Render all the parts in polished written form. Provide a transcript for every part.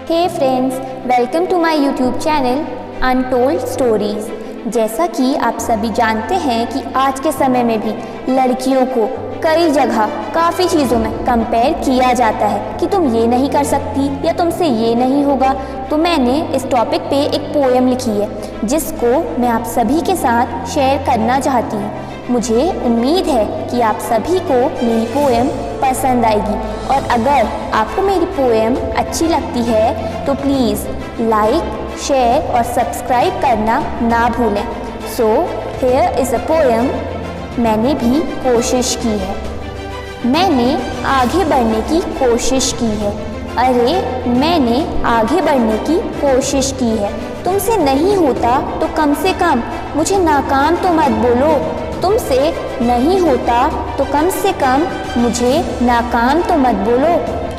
Hey friends, welcome to my YouTube channel untold stories. जैसा कि आप सभी जानते हैं कि आज के समय में भी लड़कियों को कई जगह काफ़ी चीज़ों में कंपेयर किया जाता है कि तुम ये नहीं कर सकती या तुमसे ये नहीं होगा। तो मैंने इस टॉपिक पे एक पोएम लिखी है जिसको मैं आप सभी के साथ शेयर करना चाहती हूँ। मुझे उम्मीद है कि आप सभी को मेरी पोएम पसंद आएगी, और अगर आपको मेरी पोएम अच्छी लगती है तो प्लीज़ लाइक, शेयर और सब्सक्राइब करना ना भूलें। So here is a poem. मैंने भी कोशिश की है, मैंने आगे बढ़ने की कोशिश की है। अरे मैंने आगे बढ़ने की कोशिश की है। तुमसे नहीं होता तो कम से कम मुझे नाकाम तो मत बोलो। तुमसे नहीं होता तो कम से कम मुझे नाकाम तो मत बोलो,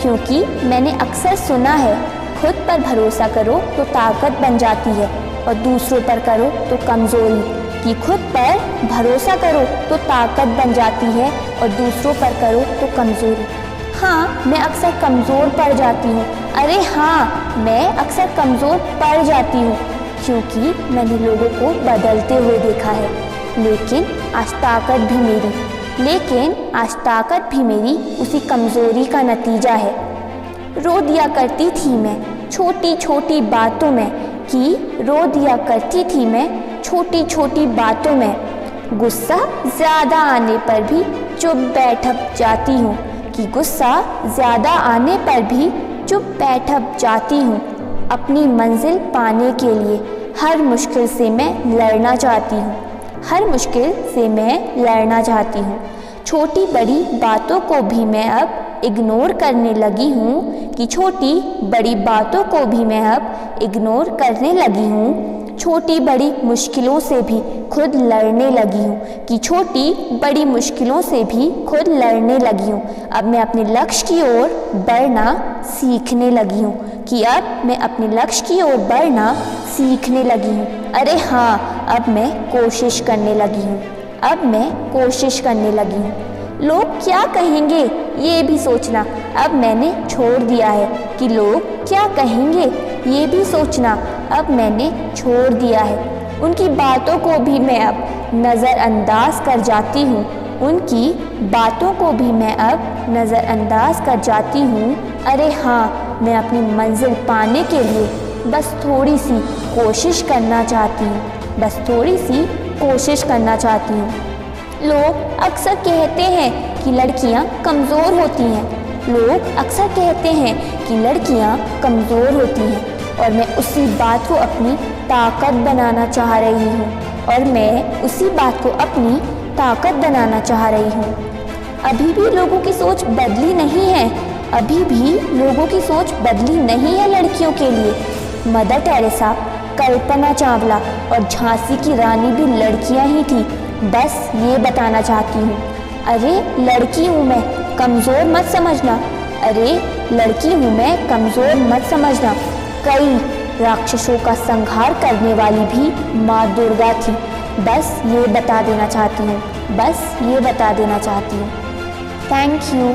क्योंकि मैंने अक्सर सुना है खुद पर भरोसा करो तो ताकत बन जाती है और दूसरों पर करो तो कमज़ोरी। कि खुद पर भरोसा करो तो ताकत बन जाती है और दूसरों पर करो तो कमज़ोरी। हाँ, मैं अक्सर कमज़ोर पड़ जाती हूँ। अरे हाँ, मैं अक्सर कमज़ोर पड़ जाती हूँ, क्योंकि मैंने लोगों को बदलते हुए देखा है। लेकिन आज ताकत भी मेरी उसी कमज़ोरी का नतीजा है। रो दिया करती थी मैं छोटी छोटी बातों में, कि रो दिया करती थी मैं छोटी छोटी बातों में। गुस्सा ज़्यादा आने पर भी चुप बैठ जाती हूँ, कि गुस्सा ज़्यादा आने पर भी चुप बैठ जाती हूँ। अपनी मंजिल पाने के लिए हर मुश्किल से मैं लड़ना चाहती हूँ, हर मुश्किल से मैं लड़ना चाहती हूँ। छोटी बड़ी बातों को भी मैं अब इग्नोर करने लगी हूँ, कि छोटी बड़ी बातों को भी मैं अब इग्नोर करने लगी हूँ। छोटी बड़ी मुश्किलों से भी खुद लड़ने लगी हूँ, कि छोटी बड़ी मुश्किलों से भी खुद लड़ने लगी हूँ। अब मैं अपने लक्ष्य की ओर बढ़ना सीखने लगी हूँ, कि अब मैं अपने लक्ष्य की ओर बढ़ना सीखने लगी हूँ। अरे हाँ, अब मैं कोशिश करने लगी हूँ, अब मैं कोशिश करने लगी हूँ। लोग क्या कहेंगे ये भी सोचना अब मैंने छोड़ दिया है, कि लोग क्या कहेंगे ये भी सोचना अब मैंने छोड़ दिया है। उनकी बातों को भी मैं अब नज़रअंदाज कर जाती हूँ, उनकी बातों को भी मैं अब नज़रअंदाज कर जाती हूँ। अरे हाँ, मैं अपनी मंजिल पाने के लिए बस थोड़ी सी कोशिश करना चाहती हूँ, बस थोड़ी सी कोशिश करना चाहती हूँ। लोग अक्सर कहते हैं कि लड़कियाँ कमज़ोर होती हैं, लोग अक्सर कहते हैं कि लड़कियाँ कमज़ोर होती हैं, और मैं उसी बात को अपनी ताकत बनाना चाह रही हूँ, और मैं उसी बात को अपनी ताकत बनाना चाह रही हूँ। अभी भी लोगों की सोच बदली नहीं है, अभी भी लोगों की सोच बदली नहीं है लड़कियों के लिए। मदर टेरेसा, कल्पना चावला और झांसी की रानी भी लड़कियाँ ही थी। बस ये बताना चाहती हूँ। अरे लड़की हूँ मैं, कमज़ोर मत समझना। अरे लड़की हूँ मैं, कमज़ोर मत समझना। कई राक्षसों का संहार करने वाली भी माँ दुर्गा थी। बस ये बता देना चाहती हूँ, बस ये बता देना चाहती हूँ। Thank you.